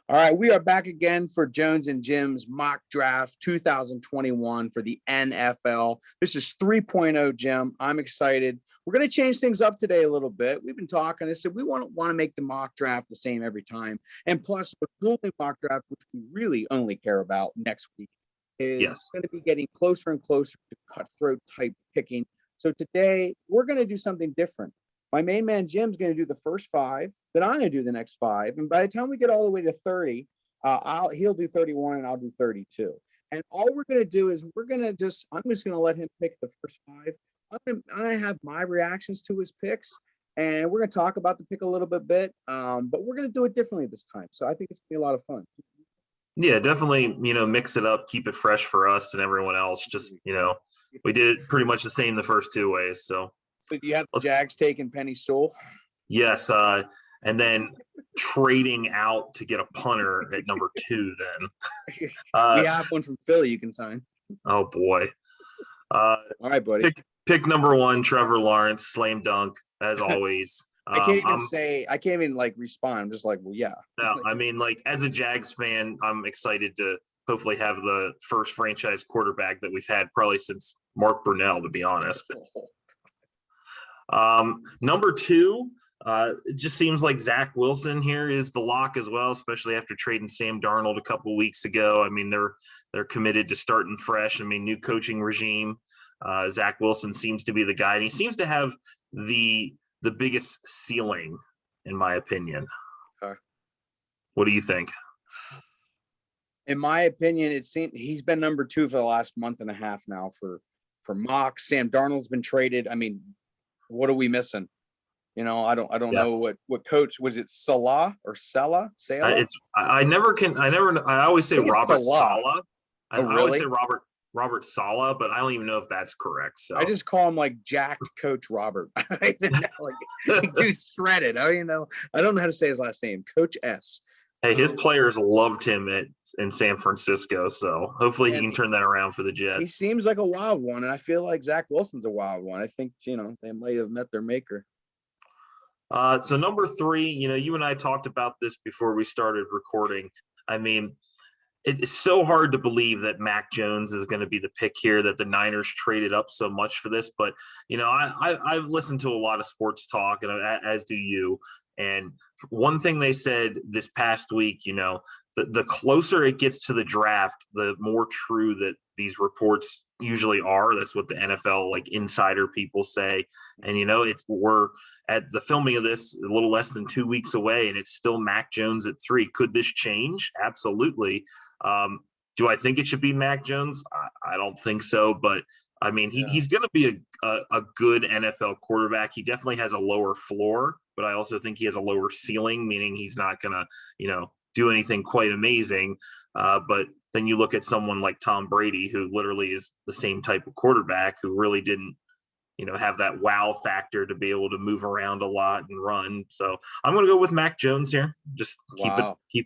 All right, we are back again for Jones and Jim's mock draft 2021 for the NFL. This is 3.0, Jim. I'm excited. We're going to change things up today a little bit. We've been talking. I said we want to make the mock draft the same every time. And plus, the dueling mock draft, which we really only care about next week, is going to be getting closer and closer to cutthroat type picking. So today, we're going to do something different. My main man Jim's going to do the first five, then I'm going to do the next five. And by the time we get all the way to 30, he'll do 31 and I'll do 32. And all we're going to do is I'm just going to let him pick the first five. I'm going to have my reactions to his picks, and we're going to talk about the pick a little bit, but we're going to do it differently this time. So I think it's going to be a lot of fun. Yeah, definitely, mix it up, keep it fresh for us and everyone else. Just, we did it pretty much the same the first two ways. So you have the Jags taking Penny Sewell? Yes, and then trading out to get a punter at number 2 then. We have one from Philly you can sign. Oh, boy. All right, buddy. Pick number 1, Trevor Lawrence, slam dunk, as always. I can't even respond. I'm just like, well, yeah. No, I mean, as a Jags fan, I'm excited to hopefully have the first franchise quarterback that we've had probably since Mark Brunell, to be honest. Number 2, it just seems like Zach Wilson here is the lock as well, especially after trading Sam Darnold a couple of weeks ago. I mean, they're committed to starting fresh. I mean, new coaching regime. Zach Wilson seems to be the guy, and he seems to have the biggest ceiling, in my opinion. Okay. What do you think? In my opinion, it seems he's been number 2 for the last month and a half now for mocks. Sam Darnold's been traded. I mean, what are we missing? I don't know what coach was it. Salah or Sella? I always say Robert Saleh. I always say Robert Saleh, but I don't even know if that's correct. So I just call him jacked Coach Robert. Dude's shredded. I don't know how to say his last name. Coach S. Hey, his players loved him in San Francisco, so hopefully he can turn that around for the Jets. He seems like a wild one, and I feel like Zach Wilson's a wild one. I think they might have met their maker. So number 3, you and I talked about this before we started recording. I mean, it's so hard to believe that Mac Jones is going to be the pick here, that the Niners traded up so much for this. But, I've listened to a lot of sports talk, and as do you. And one thing they said this past week, the closer it gets to the draft, the more true that these reports usually are. That's what the NFL insider people say. And we're at the filming of this a little less than 2 weeks away, and it's still Mac Jones at 3. Could this change? Absolutely. Do I think it should be Mac Jones? I don't think so, but I mean, he's going to be a good NFL quarterback. He definitely has a lower floor, but I also think he has a lower ceiling, meaning he's not going to, do anything quite amazing. But then you look at someone like Tom Brady, who literally is the same type of quarterback, who really didn't, have that wow factor to be able to move around a lot and run. So I'm going to go with Mac Jones here. Just keep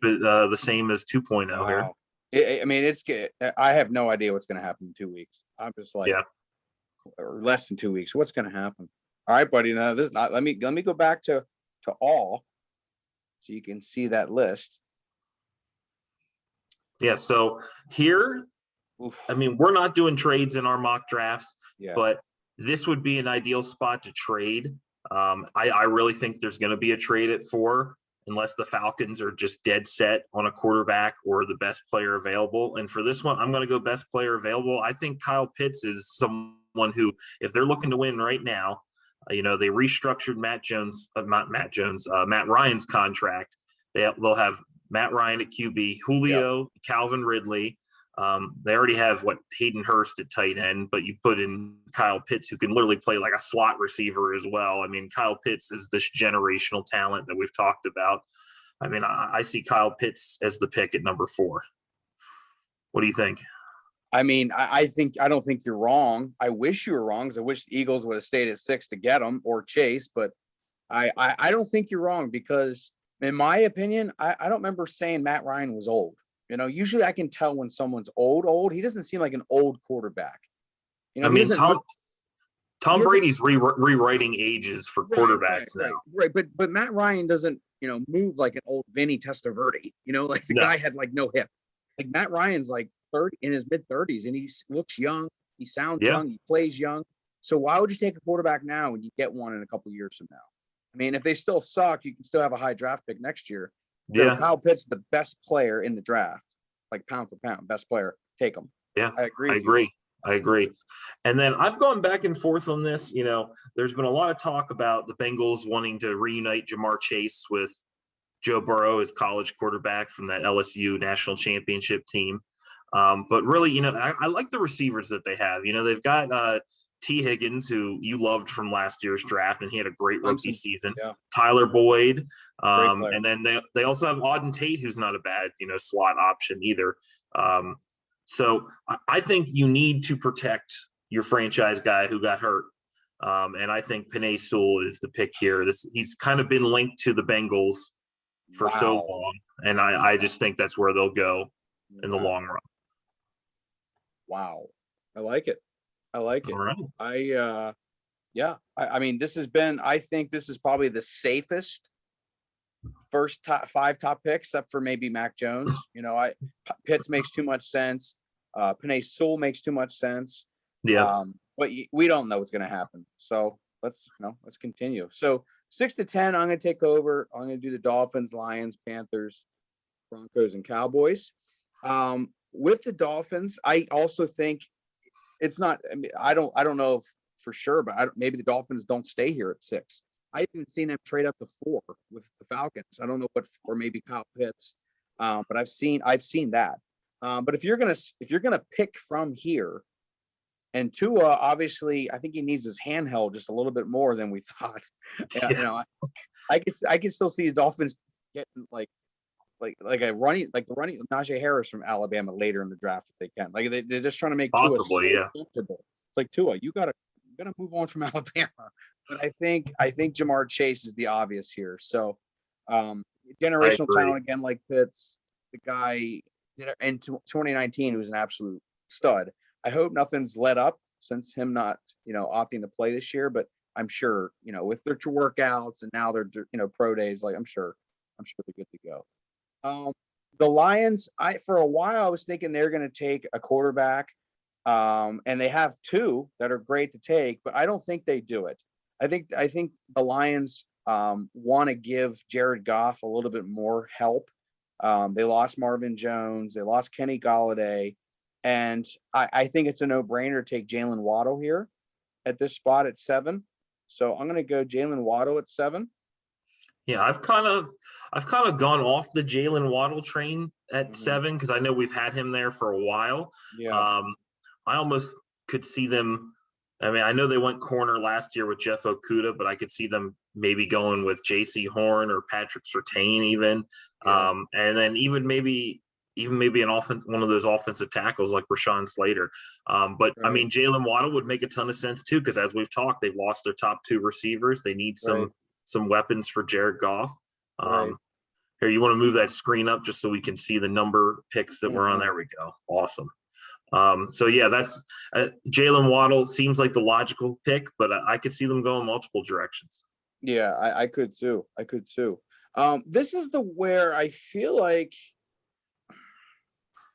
it the same as 2.0 here. I mean, it's good. I have no idea what's going to happen in 2 weeks. I'm just or less than 2 weeks. What's going to happen? All right, buddy. Now let me go back to all, so you can see that list. Yeah. So here, I mean, we're not doing trades in our mock drafts, but this would be an ideal spot to trade. I really think there's going to be a trade at 4. Unless the Falcons are just dead set on a quarterback or the best player available. And for this one, I'm going to go best player available. I think Kyle Pitts is someone who, if they're looking to win right now, they restructured Matt Ryan's contract. They'll have Matt Ryan at QB, Julio, Calvin Ridley. They already have Hayden Hurst at tight end, but you put in Kyle Pitts, who can literally play like a slot receiver as well. I mean, Kyle Pitts is this generational talent that we've talked about. I mean, I see Kyle Pitts as the pick at number 4. What do you think? I mean, I don't think you're wrong. I wish you were wrong, because I wish the Eagles would have stayed at 6 to get him, or Chase. But I don't think you're wrong, because in my opinion, I don't remember saying Matt Ryan was old. Usually I can tell when someone's old. He doesn't seem like an old quarterback. I mean, Tom Brady's rewriting ages for quarterbacks now. Right. But Matt Ryan doesn't move like an old Vinny Testaverde. Like the No. guy had like no hip. Like Matt Ryan's like 30 in his mid-30s, and he looks young. He sounds Yeah. young. He plays young. So why would you take a quarterback now when you get one in a couple years from now? I mean, if they still suck, you can still have a high draft pick next year. So Yeah. Kyle Pitts, the best player in the draft, like pound for pound, best player. Take him. Yeah. I agree. I agree. I agree. And then I've gone back and forth on this. There's been a lot of talk about the Bengals wanting to reunite Jamar Chase with Joe Burrow, his college quarterback from that LSU national championship team. But really, I like the receivers that they have. They've got T. Higgins, who you loved from last year's draft, and he had a great rookie season. Yeah. Tyler Boyd. Great player. And then they also have Auden Tate, who's not a bad, slot option either. So I think you need to protect your franchise guy who got hurt. And I think Penei Sewell is the pick here. He's kind of been linked to the Bengals for so long. And I just think that's where they'll go in the long run. Wow. I like it. All right. I mean, I think this is probably the safest first five top picks, except for maybe Mac Jones. Pitts makes too much sense. Penei Sewell makes too much sense. Yeah. But we don't know what's going to happen. So let's continue. So 6 to 10, I'm going to take over. I'm going to do the Dolphins, Lions, Panthers, Broncos, and Cowboys. With the Dolphins, I also think it's not. I mean, I don't know if for sure, but maybe the Dolphins don't stay here at 6. I haven't seen them trade up to 4 with the Falcons. I don't know or maybe Kyle Pitts, but I've seen that. But if you're gonna pick from here, and Tua, obviously, I think he needs his handheld just a little bit more than we thought. Yeah. I can still see the Dolphins getting like the running Najee Harris from Alabama later in the draft if they can. Like they're just trying to make Tua so comfortable. It's like Tua, you gotta move on from Alabama. But I think Jamar Chase is the obvious here. So generational talent again, like Pitts, the guy in 2019 was an absolute stud. I hope nothing's let up since him not opting to play this year, but I'm sure with their workouts and now their pro days, like I'm sure they're good to go. The Lions, for a while I was thinking they're going to take a quarterback, and they have 2 that are great to take, but I don't think they do it. I think the Lions want to give Jared Goff a little bit more help. They lost Marvin Jones, they lost Kenny Golladay, and I think it's a no-brainer to take Jalen Waddle here at this spot at 7. So I'm going to go Jalen Waddle at 7. Yeah, I've kind of gone off the Jalen Waddle train at 7 because I know we've had him there for a while. Yeah. I almost could see them. I mean, I know they went corner last year with Jeff Okudah, but I could see them maybe going with J.C. Horn or Patrick Surtain even. Yeah. And then even maybe one of those offensive tackles like Rashawn Slater. But right. I mean, Jalen Waddle would make a ton of sense too, because as we've talked, they've lost their top 2 receivers. They need some weapons for Jared Goff. Here, you want to move that screen up just so we can see the number picks that we're on. There we go. Awesome. So yeah, that's Jalen Waddle seems like the logical pick, but I could see them going multiple directions. Yeah, I could too. This is where I feel like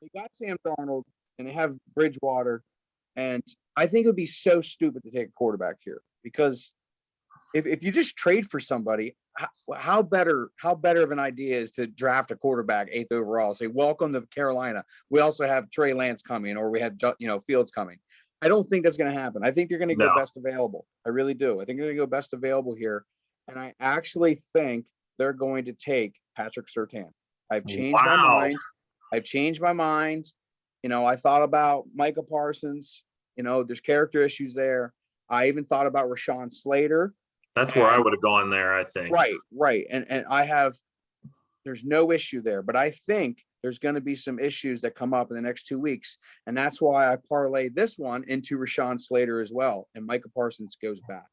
they got Sam Darnold and they have Bridgewater, and I think it would be so stupid to take a quarterback here because if you just trade for somebody, how better of an idea is to draft a quarterback 8th overall, say welcome to Carolina. We also have Trey Lance coming, or we have Fields coming. I don't think that's going to happen. I think they're going to go best available. I really do. I think they're going to go best available here, and I actually think they're going to take Patrick Surtain. I've changed my mind. I thought about Micah Parsons. There's character issues there. I even thought about Rashawn Slater. That's where I would have gone there, I think. Right. And there's no issue there, but I think there's going to be some issues that come up in the next 2 weeks. And that's why I parlayed this one into Rashawn Slater as well. And Micah Parsons goes back.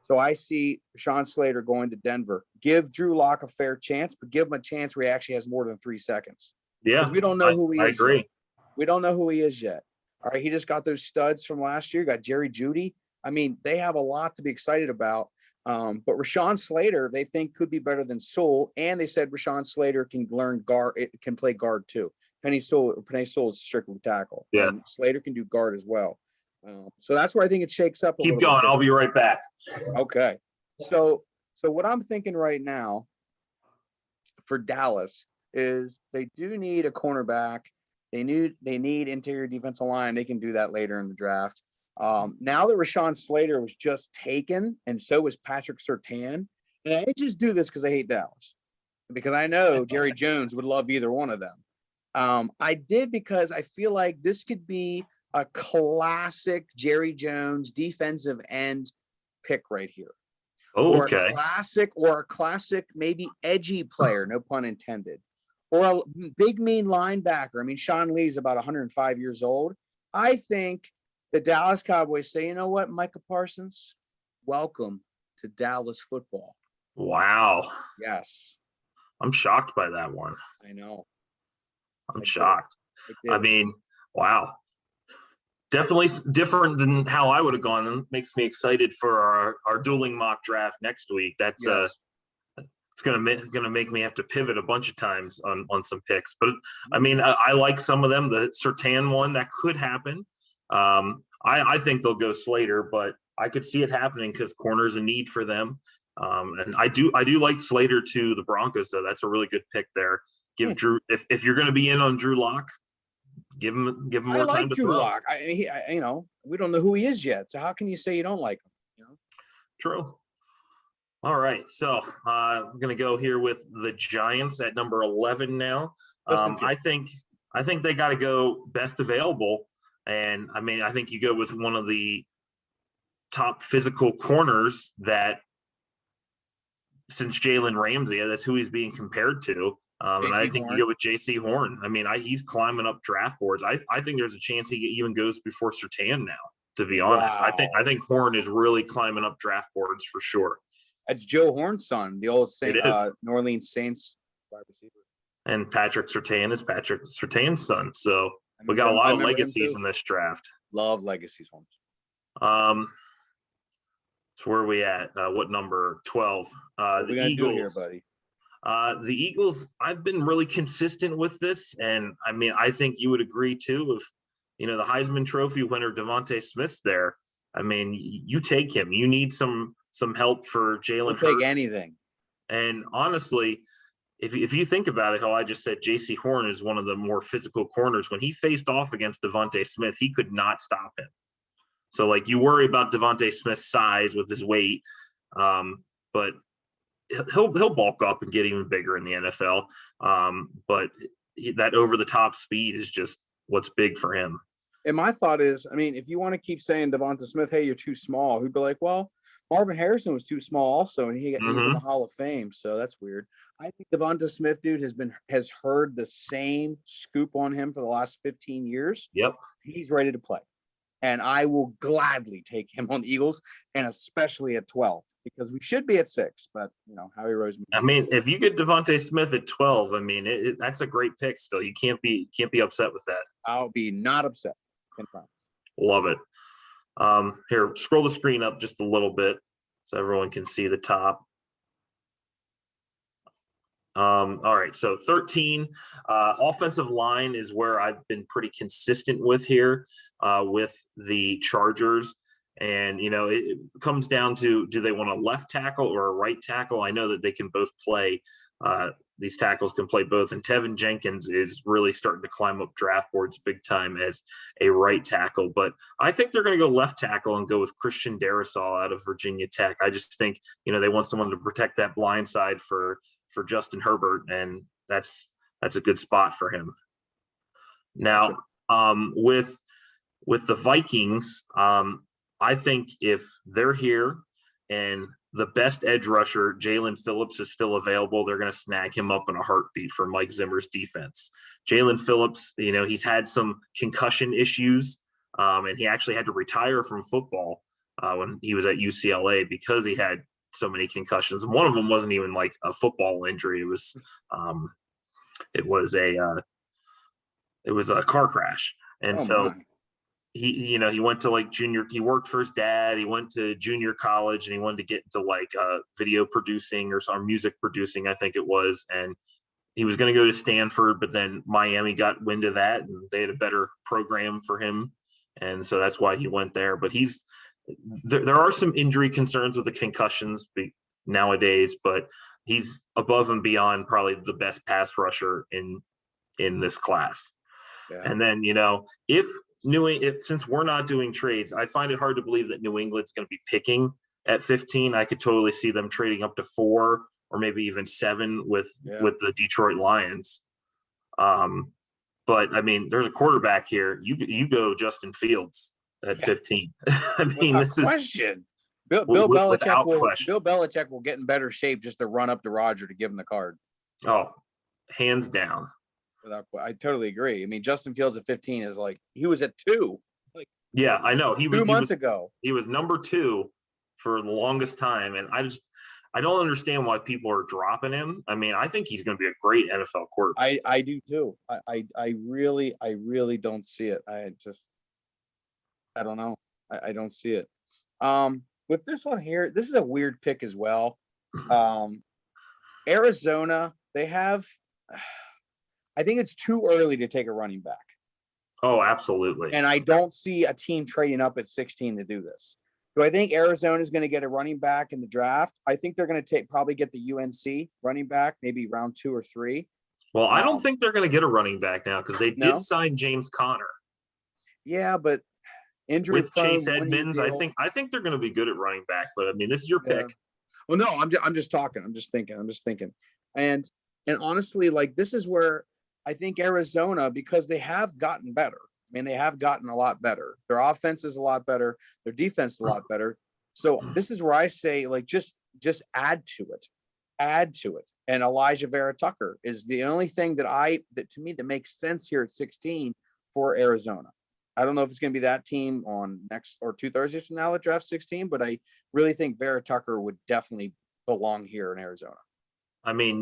So I see Rashawn Slater going to Denver. Give Drew Lock a fair chance, but give him a chance where he actually has more than 3 seconds. Yeah. Because we don't know who he is. I agree. Yet. We don't know who he is yet. All right. He just got those studs from last year. Got Jerry Jeudy. I mean, they have a lot to be excited about. But Rashawn Slater, they think could be better than Sewell, and they said Rashawn Slater can learn guard. It can play guard too. Penny Sewell is strictly tackle, Yeah. and Slater can do guard as well. So that's where I think it shakes up a Keep little going. bit. I'll be right back. Okay. So what I'm thinking right now for Dallas is they do need a cornerback. They need interior defensive line. They can do that later in the draft. Now that Rashawn Slater was just taken, and so was Patrick Surtain, and I didn't just do this because I hate Dallas, because I know Jerry Jones would love either one of them. I did because I feel like this could be a classic Jerry Jones defensive end pick right here. Oh, okay. Or a classic, maybe edgy player, no pun intended, or a big mean linebacker. I mean, Sean Lee's about 105 years old. I think the Dallas Cowboys say, you know what, Micah Parsons, welcome to Dallas football. Wow. Yes. I'm shocked by that one. I know. I'm shocked. I mean, wow. Definitely different than how I would have gone. It makes me excited for our dueling mock draft next week. That's it's gonna make me have to pivot a bunch of times on some picks. But I mean, I like some of them. The Surtain one, that could happen. I think they'll go Slater, but I could see it happening because corner's a need for them. And I do like Slater to the Broncos, though. That's a really good pick there. Give Drew, if you're going to be in on Drew Lock, give him more time to Drew throw. Lock. You know, we don't know who he is yet, so how can you say you don't like him? You know? True. All right, so I'm going to go here with the Giants at number 11 now. I think they got to go best available, and I mean, I think you go with one of the top physical corners that since Jalen Ramsey, that's who he's being compared to. And I think you go with J.C. Horn. I mean, he's climbing up draft boards. I think there's a chance he even goes before Surtain now, to be honest. Wow. I think Horn is really climbing up draft boards for sure. That's Joe Horn's son, the old New Orleans Saints wide receiver. And Patrick Surtain is Patrick Surtain's son. So we got a lot of legacies in this draft. Love legacies, Holmes. So where are we at? What number? 12. The Eagles. Here, buddy? The Eagles, I've been really consistent with this. And I mean, I think you would agree too. If, you know, the Heisman Trophy winner DeVonta Smith's there, I mean, you take him. You need some help for Jalen Hurts. Take anything. And honestly, if you think about it, how I just said J.C. Horn is one of the more physical corners. When he faced off against DeVonta Smith, he could not stop him. So, like, you worry about DeVonta Smith's size with his weight, but he'll bulk up and get even bigger in the NFL. But that over-the-top speed is just what's big for him. And my thought is, I mean, if you want to keep saying DeVonta Smith, hey, you're too small, who'd be like, well, Marvin Harrison was too small also, and he's in the Hall of Fame, so that's weird. I think DeVonta Smith, dude, has heard the same scoop on him for the last 15 years. Yep. He's ready to play. And I will gladly take him on the Eagles, and especially at 12, because we should be at 6. But, you know, Howie Roseman. I mean, if you get DeVonta Smith at 12, I mean, that's a great pick still. You can't be upset with that. I'll be not upset. Love it. Here, scroll the screen up just a little bit so everyone can see the top. All right, so 13 offensive line is where I've been pretty consistent with here with the Chargers. And, you know, it comes down to, do they want a left tackle or a right tackle? I know that they can both play. These tackles can play both. And Tevin Jenkins is really starting to climb up draft boards big time as a right tackle. But I think they're going to go left tackle and go with Christian Darrisaw out of Virginia Tech. I just think, you know, they want someone to protect that blind side for Justin Herbert, and that's a good spot for him. Now, with the Vikings, I think if they're here and the best edge rusher, Jalen Phillips, is still available, they're going to snag him up in a heartbeat for Mike Zimmer's defense. Jalen Phillips, you know, he's had some concussion issues, and he actually had to retire from football when he was at UCLA because he had so many concussions. And one of them wasn't even like a football injury. It was a car crash. And he went to like junior, he worked for his dad, he went to junior college, and he wanted to get into like video producing or some music producing, I think it was. And he was going to go to Stanford, but then Miami got wind of that and they had a better program for him. And so that's why he went there. But there are some injury concerns with the concussions nowadays, but he's above and beyond probably the best pass rusher in this class. Yeah. And then, since we're not doing trades, I find it hard to believe that New England's going to be picking at 15. I could totally see them trading up to 4 or maybe even 7 with the Detroit Lions. But I mean, there's a quarterback here. You go Justin Fields at 15. I mean, Without question. Bill Belichick will get in better shape just to run up to Roger to give him the card. Oh, hands down. I totally agree. I mean, Justin Fields at 15 is like he was at 2. Like, yeah, I know. He was 2 months ago. He was number 2 for the longest time, and I don't understand why people are dropping him. I mean, I think he's going to be a great NFL quarterback. I do too. I really don't see it. I don't know. I don't see it. With this one here, this is a weird pick as well. Arizona, they have. I think it's too early to take a running back. Oh, absolutely. And I don't see a team trading up at 16 to do this. Do I think Arizona is going to get a running back in the draft? I think they're going to probably get the UNC running back, maybe round 2 or 3. Well, I don't think they're going to get a running back now because they did sign James Conner. Yeah, but injury with Chase Edmonds, I think they're going to be good at running back. But I mean, this is your pick. Well, no, I'm just talking. I'm just thinking. And honestly, like this is where I think Arizona, because they have gotten better. I mean, they have gotten a lot better. Their offense is a lot better. Their defense is a lot better. So this is where I say, like, just add to it. And Elijah Vera Tucker is the only thing that to me that makes sense here at 16 for Arizona. I don't know if it's going to be that team on next or 2 Thursdays from now at draft 16, but I really think Vera Tucker would definitely belong here in Arizona. I mean,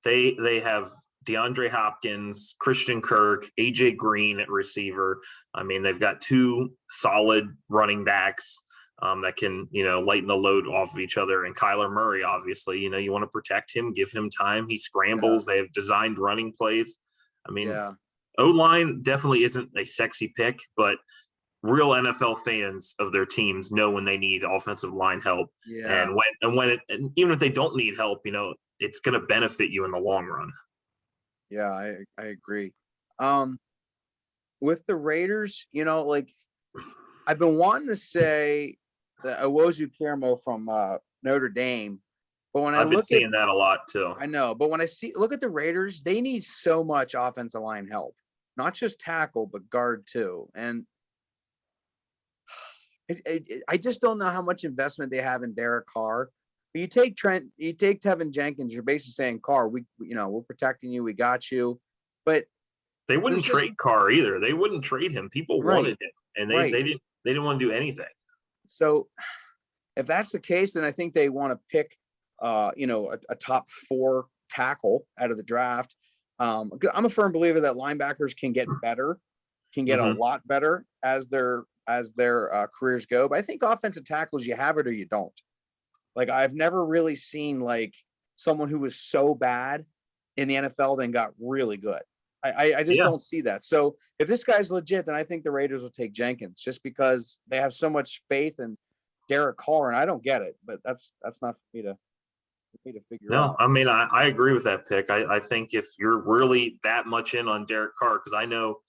they have DeAndre Hopkins, Christian Kirk, AJ Green at receiver. I mean, they've got 2 solid running backs that can, lighten the load off of each other. And Kyler Murray, obviously, you want to protect him, give him time. He scrambles. Yeah. They have designed running plays. I mean, O-line definitely isn't a sexy pick, but real NFL fans of their teams know when they need offensive line help. Yeah. And even if they don't need help, it's going to benefit you in the long run. Yeah, I agree. With the Raiders, like I've been wanting to say the Owusu-Koramoah from Notre Dame, but when I've been seeing that a lot too. I know, but when look at the Raiders, they need so much offensive line help, not just tackle, but guard too. And I just don't know how much investment they have in Derek Carr. But you take Tevin Jenkins, you're basically saying, Carr, we're protecting you, we got you. But they wouldn't trade Carr either. They wouldn't trade him. People wanted him, and they didn't want to do anything. So if that's the case, then I think they want to pick a top 4 tackle out of the draft. I'm a firm believer that linebackers can get better, a lot better as their careers go. But I think offensive tackles, you have it or you don't. Like I've never really seen like someone who was so bad in the NFL then got really good. I just don't see that. So if this guy's legit, then I think the Raiders will take Jenkins just because they have so much faith in Derek Carr, and I don't get it, but that's not for me to figure out. No, I mean I agree with that pick. I think if you're really that much in on Derek Carr, because I know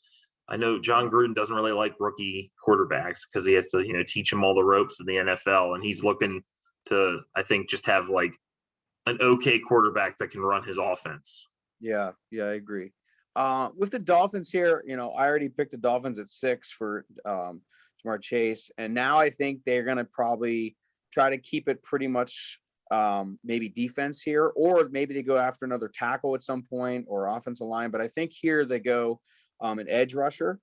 John Gruden doesn't really like rookie quarterbacks because he has to teach him all the ropes in the NFL, and he's looking to, I think, just have like an okay quarterback that can run his offense. Yeah, I agree. With the Dolphins here, I already picked the Dolphins at 6 for Ja'Marr Chase, and now I think they're going to probably try to keep it pretty much maybe defense here, or maybe they go after another tackle at some point or offensive line. But I think here they go an edge rusher.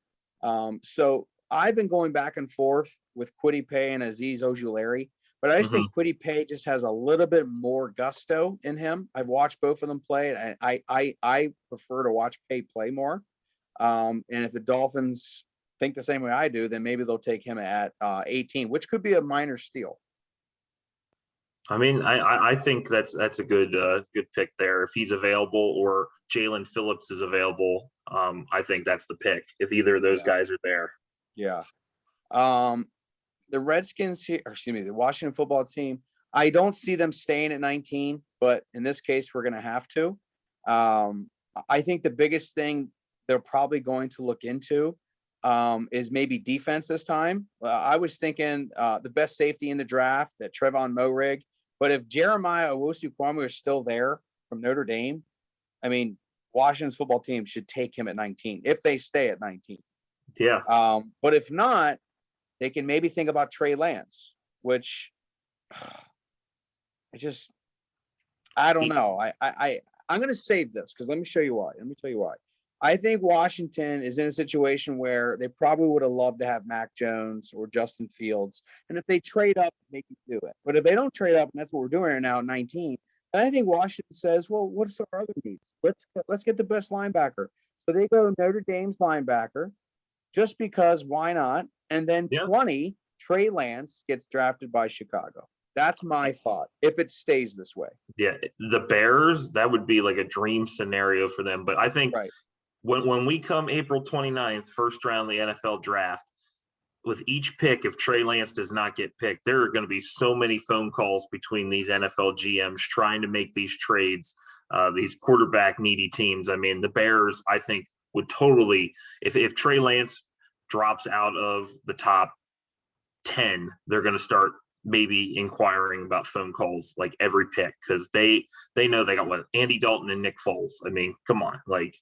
So I've been going back and forth with Kwity Paye and Azeez Ojulari. But I just think Kwity Paye just has a little bit more gusto in him. I've watched both of them play, and I prefer to watch Paye play more. And if the Dolphins think the same way I do, then maybe they'll take him at 18, which could be a minor steal. I mean, I think that's a good pick there. If he's available or Jalen Phillips is available, I think that's the pick. If either of those guys are there. Yeah. The Redskins here, or excuse me, the Washington football team, I don't see them staying at 19, but in this case, we're going to have to. I think the biggest thing they're probably going to look into is maybe defense this time. I was thinking the best safety in the draft, that Trevon Moehrig. But if Jeremiah Owusu-Kwame is still there from Notre Dame, I mean, Washington's football team should take him at 19 if they stay at 19. Yeah. But if not, they can maybe think about Trey Lance, which I don't know. I'm going to save this because let me show you why. Let me tell you why. I think Washington is in a situation where they probably would have loved to have Mac Jones or Justin Fields. And if they trade up, they can do it. But if they don't trade up, and that's what we're doing right now at 19, then I think Washington says, well, what's our other needs? Let's get the best linebacker. So they go Notre Dame's linebacker just because why not? And then 20, Trey Lance gets drafted by Chicago. That's my thought, if it stays this way. Yeah, the Bears, that would be like a dream scenario for them. But I think when we come April 29th, first round of the NFL draft, with each pick, if Trey Lance does not get picked, there are going to be so many phone calls between these NFL GMs trying to make these trades, these quarterback needy teams. I mean, the Bears, I think, would totally, if Trey Lance drops out of the top 10, they're going to start maybe inquiring about phone calls like every pick because they know they got Andy Dalton and Nick Foles. I mean, come on, like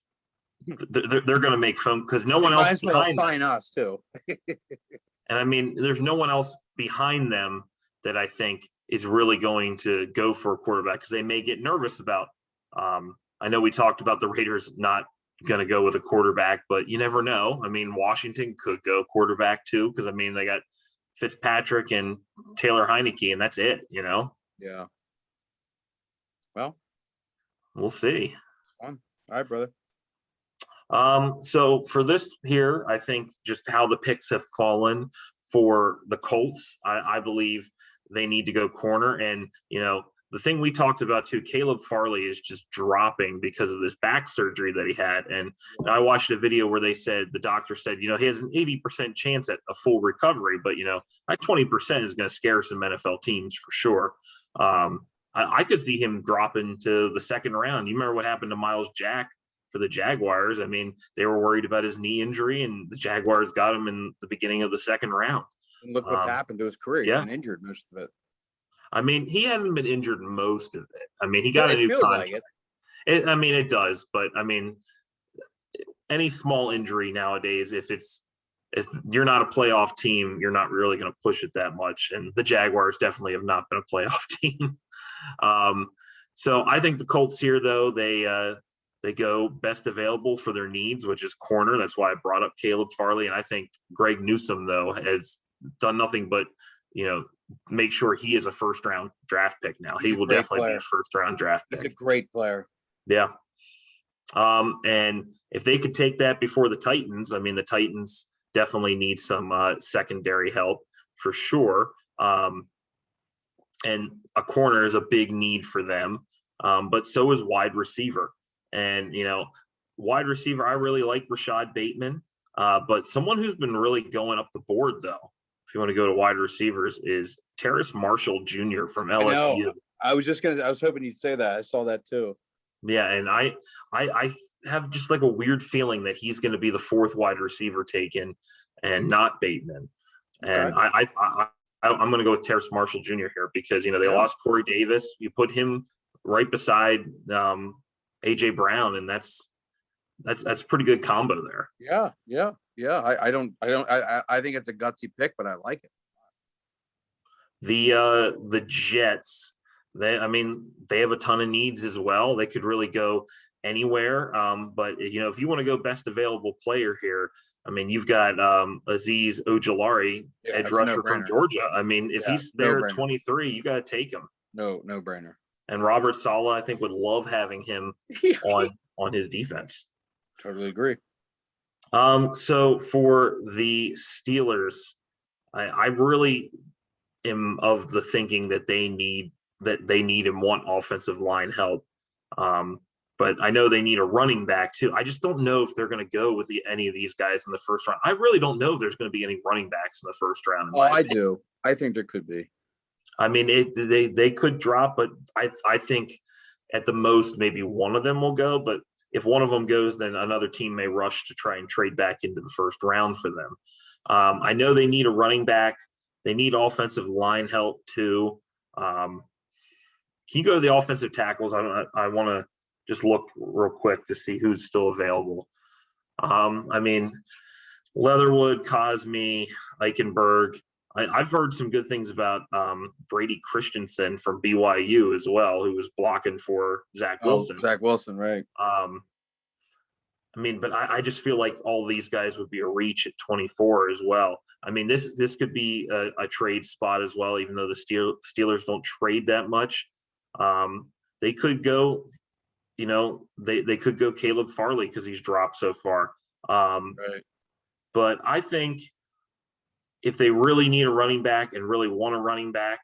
they're going to make phone because no one else behind sign us too. And I mean, there's no one else behind them that I think is really going to go for a quarterback because they may get nervous about. I know we talked about the Raiders not going to go with a quarterback, but you never know. I mean, Washington could go quarterback too because I mean they got Fitzpatrick and Taylor Heineke, and that's it, you know? Yeah. Well, we'll see. It's fun. All right, brother. So for this here, I think just how the picks have fallen for the Colts, I believe they need to go corner. And, you know, the thing we talked about too, Caleb Farley is just dropping because of this back surgery that he had. And I watched a video where they said, the doctor said, you know, he has an 80% chance at a full recovery, but, you know, that 20% is going to scare some NFL teams for sure. I could see him dropping to the second round. You remember what happened to Miles Jack for the Jaguars? I mean, they were worried about his knee injury, and the Jaguars got him in the beginning of the second round. And look what's happened to his career. He's been injured most of it. I mean, he hasn't been injured most of it. I mean, he got a new contract. Like it. I mean, it does, but I mean, any small injury nowadays, if you're not a playoff team, you're not really going to push it that much. And the Jaguars definitely have not been a playoff team. So I think the Colts here, though, they go best available for their needs, which is corner. That's why I brought up Caleb Farley. And I think Greg Newsome, though, has done nothing but, you know, make sure he is a first-round draft pick now. He will definitely be a first-round draft pick. He's a great player. Yeah. And if they could take that before the Titans, I mean, the Titans definitely need some secondary help for sure. And a corner is a big need for them. But so is wide receiver. And, you know, wide receiver, I really like Rashad Bateman. But someone who's been really going up the board, though, if you want to go to wide receivers, is Terrace Marshall Jr. from LSU. I was hoping you'd say that. I saw that too. Yeah, and I have just like a weird feeling that he's going to be the fourth wide receiver taken and not Bateman. And okay. I'm going to go with Terrace Marshall Jr. here because, you know, they lost Corey Davis. You put him right beside AJ Brown, and that's a pretty good combo there. Yeah. I think it's a gutsy pick, but I like it. The Jets, they have a ton of needs as well. They could really go anywhere. But you know, if you want to go best available player here, I mean, you've got Azeez Ojulari, edge rusher from Georgia. I mean, if he's there at 23, you got to take him. No brainer. And Robert Saleh, I think, would love having him on his defense. Totally agree. So for the Steelers, I really am of the thinking that they need and want offensive line help. Um, but I know they need a running back too. I just don't know if they're going to go with any of these guys in the first round. I really don't know if there's going to be any running backs in the first round, in Oh, my I opinion. do. I think there could be. I mean, they could drop, but I think at the most maybe one of them will go. But if one of them goes, then another team may rush to try and trade back into the first round for them. I know they need a running back. They need offensive line help too. Can you go to the offensive tackles? I want to just look real quick to see who's still available. I mean, Leatherwood, Cosme, Eichenberg. I've heard some good things about Brady Christensen from BYU as well, who was blocking for Zach Oh, Wilson. Zach Wilson, right? I mean, but I just feel like all these guys would be a reach at 24 as well. I mean, this could be a trade spot as well, even though the Steelers don't trade that much. They could go, they could go Caleb Farley because he's dropped so far. Right. But I think if they really need a running back and really want a running back,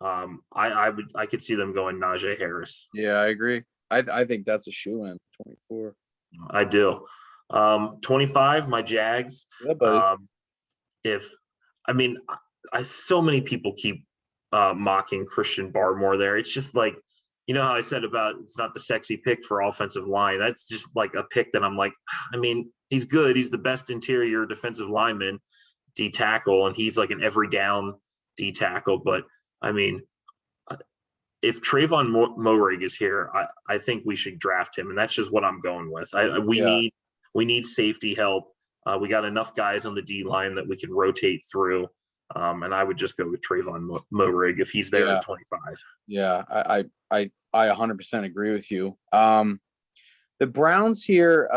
I could see them going Najee Harris. Yeah, I agree. I think that's a shoe in 24. I do. 25, my Jags. Yeah, buddy. If I mean, so many people keep mocking Christian Barmore there. It's just like, how I said about it's not the sexy pick for offensive line. That's just like a pick that I'm like, I mean, he's good. He's the best interior defensive lineman, D tackle, and he's like an every down D tackle. But I mean, if Trayvon Moehrig is here, I think we should draft him, and that's just what I'm going with. Yeah. We need safety help. We got enough guys on the D line that we can rotate through, and I would just go with Trayvon Moehrig if he's there Yeah. at 25. Yeah, I 100% agree with you. The Browns here,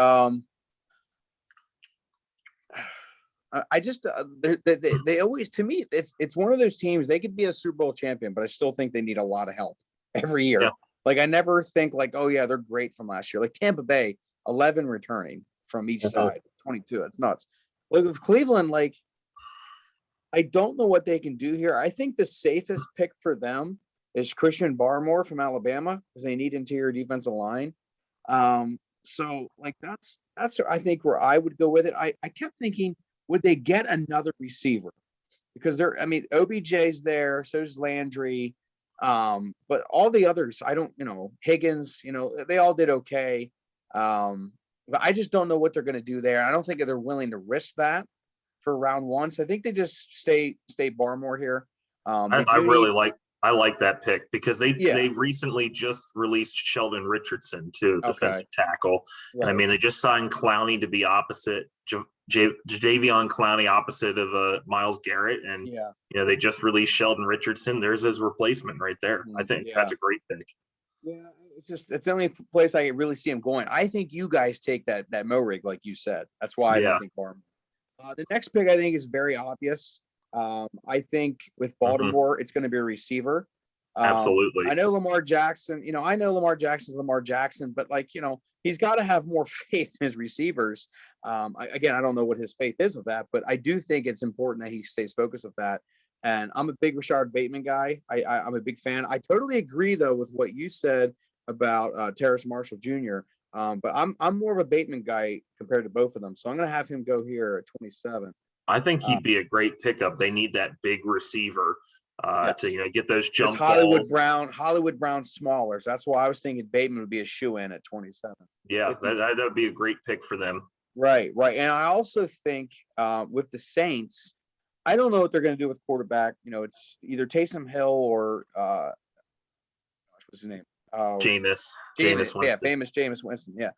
I just they always, to me, it's one of those teams. They could be a Super Bowl champion, but I still think they need a lot of help every year. Yeah. Like I never think like, oh yeah, they're great from last year. Like Tampa Bay, 11 returning from each side, 22. It's nuts. Like with Cleveland, like I don't know what they can do here. I think the safest pick for them is Christian Barmore from Alabama because they need interior defensive line. So like that's I think where I would go with it. I kept thinking, would they get another receiver? Because OBJ's there, so is Landry. But all the others, I don't, Higgins, they all did okay. But I just don't know what they're going to do there. I don't think they're willing to risk that for round one. So I think they just stay Barmore here. I like that pick because they recently just released Sheldon Richardson too, defensive tackle. Right. And I mean, they just signed Clowney to be opposite Jadeveon Clowney opposite of Myles Garrett. And, they just released Sheldon Richardson. There's his replacement right there. I think that's a great pick. Yeah. It's the only place I really see him going. I think you guys take that Moehrig, like you said. That's why I think Barmore. The next pick I think is very obvious. I think with Baltimore, it's going to be a receiver. Absolutely. I know Lamar Jackson, I know Lamar Jackson's Lamar Jackson, but he's got to have more faith in his receivers. I don't know what his faith is with that, but I do think it's important that he stays focused with that. And I'm a big Rashard Bateman guy. I'm a big fan. I totally agree though with what you said about Terrace Marshall Jr. But I'm more of a Bateman guy compared to both of them. So I'm going to have him go here at 27. I think he'd be a great pickup. They need that big receiver to get those jump balls. Hollywood Brown's smaller. So that's why I was thinking Bateman would be a shoe-in at 27. Yeah, that would be a great pick for them. Right. And I also think with the Saints, I don't know what they're going to do with quarterback. It's either Taysom Hill or what's his name? Jameis Winston. Yeah, famous Jameis Winston. Yeah.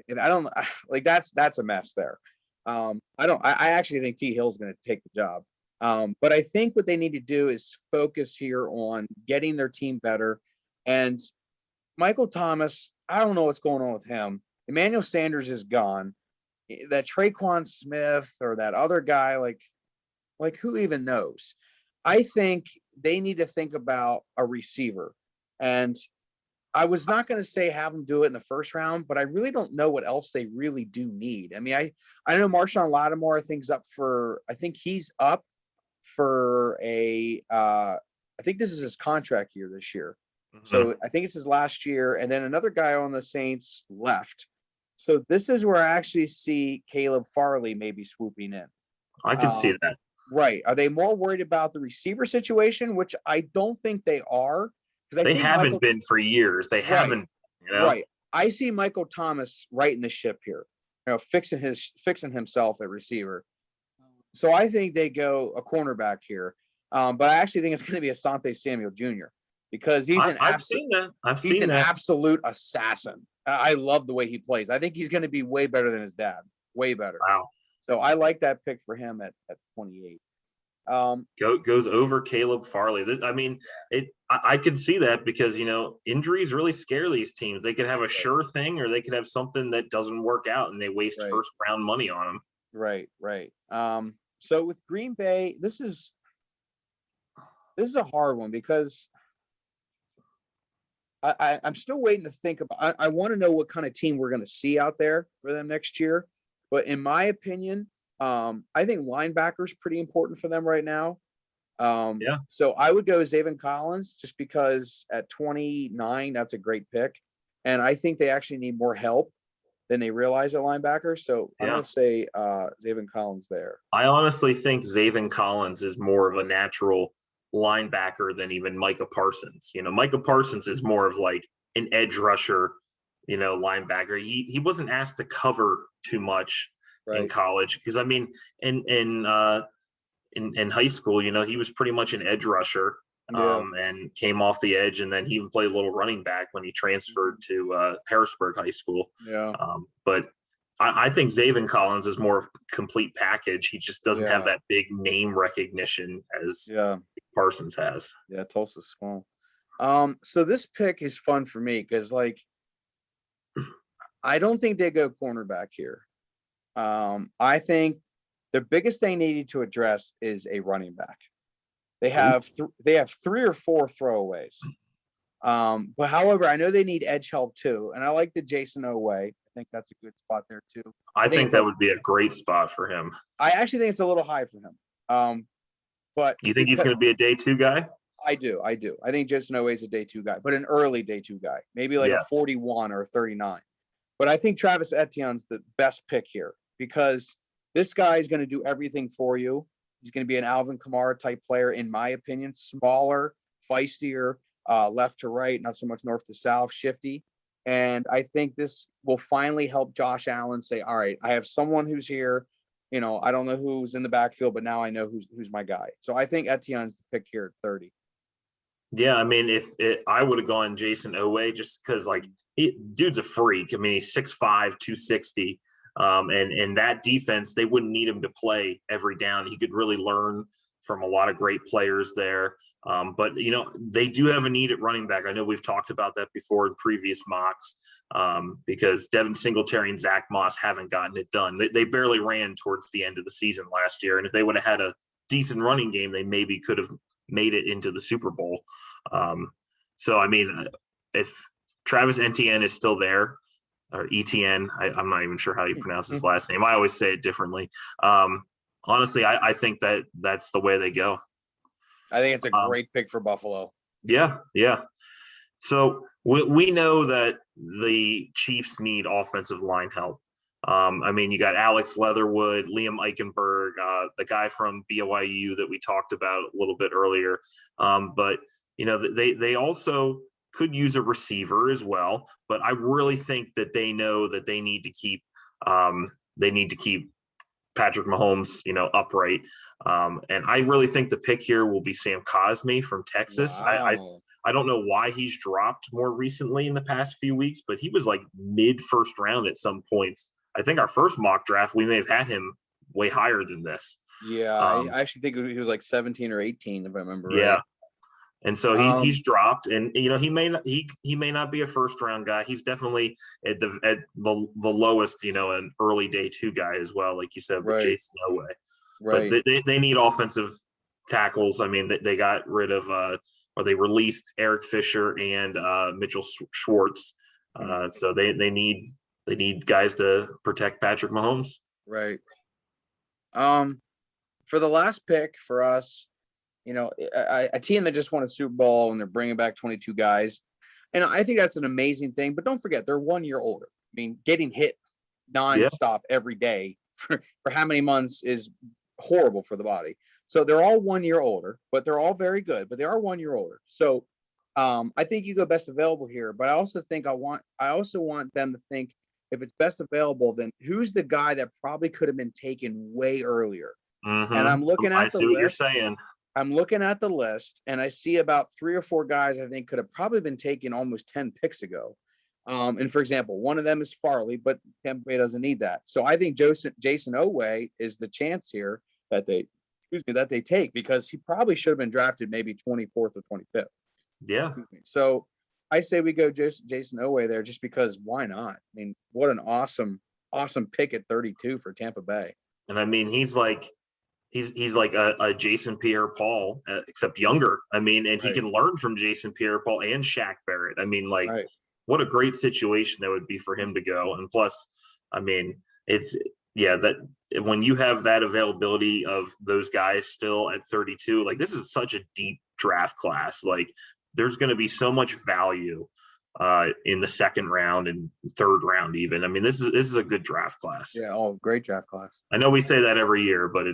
And I don't like that's a mess there. I actually think T Hill's going to take the job. But I think what they need to do is focus here on getting their team better. And Michael Thomas, I don't know what's going on with him. Emmanuel Sanders is gone. That Traquan Smith or that other guy, like who even knows? I think they need to think about a receiver. And I was not going to say have them do it in the first round, but I really don't know what else they really do need. I mean, I know Marshawn Lattimore, I think he's up for I think this is his contract year this year. Mhm. So I think it's his last year. And then another guy on the Saints left. So this is where I actually see Caleb Farley maybe swooping in. I can see Um, that. Right. Are they more worried about the receiver situation, which I don't think they are? Because I They think haven't been for years. They right, haven't, you know. right. I see Michael Thomas right in the ship here, fixing himself at receiver. So I think they go a cornerback here. But I actually think it's going to be Asante Samuel Jr. because I've seen that. I've he's seen an that. absolute assassin. I love the way he plays. I think he's going to be way better than his dad. Way better. Wow. So I like that pick for him at 28. Goes over Caleb Farley. I mean, I could see that because injuries really scare these teams. They could have a sure thing, or they could have something that doesn't work out, and they waste Right. first round money on them. Right. So with Green Bay, this is a hard one because I'm still waiting to think about. I want to know what kind of team we're going to see out there for them next year. But in my opinion, I think linebacker is pretty important for them right now. Yeah. So I would go Zaven Collins just because at 29, that's a great pick. And I think they actually need more help than they realize at linebacker. So I'm going to say Zaven Collins there. I honestly think Zaven Collins is more of a natural linebacker than even Micah Parsons. Micah Parsons is more of like an edge rusher, linebacker. He wasn't asked to cover too much in college because I mean in high school, he was pretty much an edge rusher and came off the edge, and then he even played a little running back when he transferred to Harrisburg High School. But I think Zaven Collins is more of a complete package. He just doesn't have that big name recognition as Parsons has. Yeah, Tulsa's small. So this pick is fun for me because I don't think they go cornerback here. I think the biggest thing they need to address is a running back. They have they have 3 or 4 throwaways. But however, I know they need edge help too, and I like the Jason Oweh. I think that's a good spot there too. I think that would be a great spot for him. I actually think it's a little high for him. But you think he's going to be a day 2 guy? I do. I think Jason Oweh is a day 2 guy, but an early day 2 guy, maybe like a 41 or a 39. But I think Travis Etienne's the best pick here because this guy is going to do everything for you. He's going to be an Alvin Kamara type player, in my opinion, smaller, feistier, left to right, not so much north to south, shifty. And I think this will finally help Josh Allen say, all right, I have someone who's here. I don't know who's in the backfield, but now I know who's my guy. So I think Etienne's the pick here at 30. Yeah, I mean, I would have gone Jason Oweh just because, dude's a freak. I mean, he's 6'5", 260. And that defense, they wouldn't need him to play every down. He could really learn from a lot of great players there. But, they do have a need at running back. I know we've talked about that before in previous mocks because Devin Singletary and Zach Moss haven't gotten it done. They barely ran towards the end of the season last year. And if they would have had a decent running game, they maybe could have made it into the Super Bowl. So, I mean, if Travis Etienne is still there, or Etienne, I'm not even sure how you pronounce his last name. I always say it differently. Honestly, I think that's the way they go. I think it's a great pick for Buffalo. Yeah. So we know that the Chiefs need offensive line help. I mean, you got Alex Leatherwood, Liam Eichenberg, the guy from BYU that we talked about a little bit earlier. But they also could use a receiver as well. But I really think that they know that they need to keep Patrick Mahomes, upright. And I really think the pick here will be Sam Cosmi from Texas. Wow. I don't know why he's dropped more recently in the past few weeks, but he was like mid first round at some points. I think our first mock draft, we may have had him way higher than this. Yeah, I actually think he was like 17 or 18, if I remember right. Yeah. And so he's dropped, and he may not be a first round guy. He's definitely at the lowest, an early day 2 guy as well, like you said, with Jason Oweh. Right. But they need offensive tackles. I mean, they got rid of or they released Eric Fisher and Mitchell Schwartz. So they need guys to protect Patrick Mahomes. Right. For the last pick for us, a team that just won a Super Bowl and they're bringing back 22 guys. And I think that's an amazing thing, but don't forget they're 1 year older. I mean, getting hit nonstop every day for how many months is horrible for the body. So they're all 1 year older, but they're all very good, but they are 1 year older. So I think you go best available here, but I also want them to think if it's best available, then who's the guy that probably could have been taken way earlier? And I'm looking I at the see what you're list. saying. I'm looking at the list and I see about 3 or 4 guys I think could have probably been taken almost 10 picks ago. And for example, one of them is Farley, but Tampa Bay doesn't need that. So I think Jason Oweh is the chance here that they take, because he probably should have been drafted maybe 24th or 25th. Yeah. So I say we go Jason Oweh there, just because why not? I mean, what an awesome pick at 32 for Tampa Bay. And I mean, he's like a Jason Pierre-Paul, except younger. I mean, and he can learn from Jason Pierre-Paul and Shaq Barrett. I mean, what a great situation that would be for him to go. And plus, I mean, that when you have that availability of those guys still at 32, like this is such a deep draft class. Like there's going to be so much value in the second round and third round even. I mean, this is a good draft class. Yeah, great draft class. I know we say that every year, but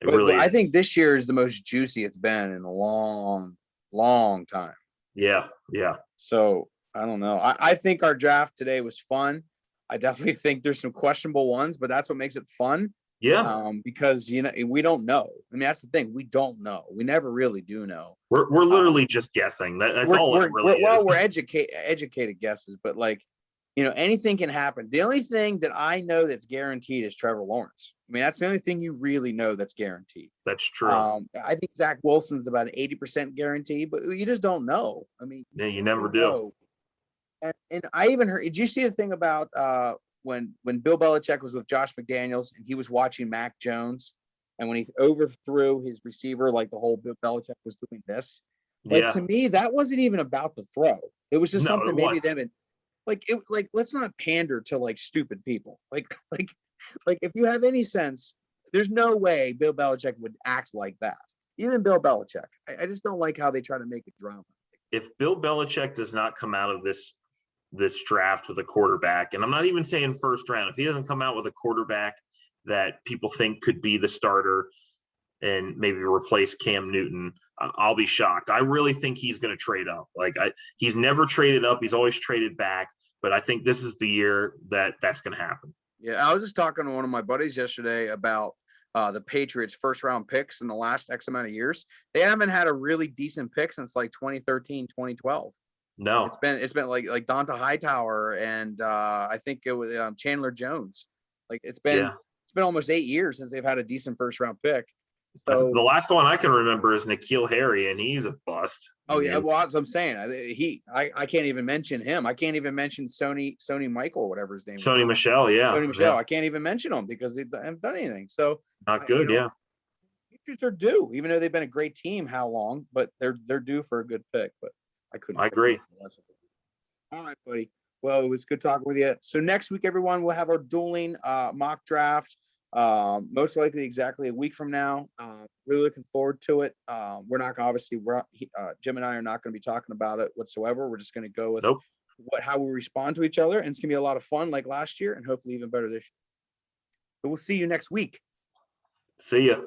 but I think this year is the most juicy it's been in a long time. Yeah. So I don't know. I think our draft today was fun. I definitely think there's some questionable ones, but that's what makes it fun. Yeah. Because we don't know. I mean, that's the thing. We don't know. We never really do know. We're literally just guessing. That's all it really is. We're educated guesses, but anything can happen. The only thing that I know that's guaranteed is Trevor Lawrence. I mean, that's the only thing you really know that's guaranteed. That's true. I think Zach Wilson's about an 80% guarantee, but you just don't know. I mean, yeah, you never do. And I even heard. Did you see the thing about when Bill Belichick was with Josh McDaniels and he was watching Mac Jones, and when he overthrew his receiver, like the whole Bill Belichick was doing this. To me, that wasn't even about the throw. It was just something maybe them. Let's not pander to stupid people. Like if you have any sense, there's no way Bill Belichick would act like that. Even Bill Belichick. I just don't like how they try to make it drama. If Bill Belichick does not come out of this draft with a quarterback, and I'm not even saying first round, if he doesn't come out with a quarterback that people think could be the starter and maybe replace Cam Newton, I'll be shocked. I really think he's going to trade up. He's never traded up. He's always traded back. But I think this is the year that's going to happen. Yeah, I was just talking to one of my buddies yesterday about the Patriots' first-round picks in the last X amount of years. They haven't had a really decent pick since 2013, 2012. No, it's been like Donta Hightower and I think it was Chandler Jones. It's been almost 8 years since they've had a decent first-round pick. So the last one I can remember is N'Keal Harry, and he's a bust. Oh yeah, well, that's what I'm saying. I can't even mention him. I can't even mention Sony Michael, whatever his name is. Sony Michel, yeah. Sony Michel. Yeah. I can't even mention them because they haven't done anything. So not good, yeah. Patriots are due, even though they've been a great team. How long? But they're due for a good pick. But I agree. All right, buddy. Well, it was good talking with you. So next week, everyone, we'll have our dueling mock draft. Most likely exactly a week from now. Really looking forward to it. We're not obviously Jim and I are not going to be talking about it whatsoever. We're just going to go with how we respond to each other, and it's going to be a lot of fun like last year, and hopefully even better this year. So we'll see you next week. See ya.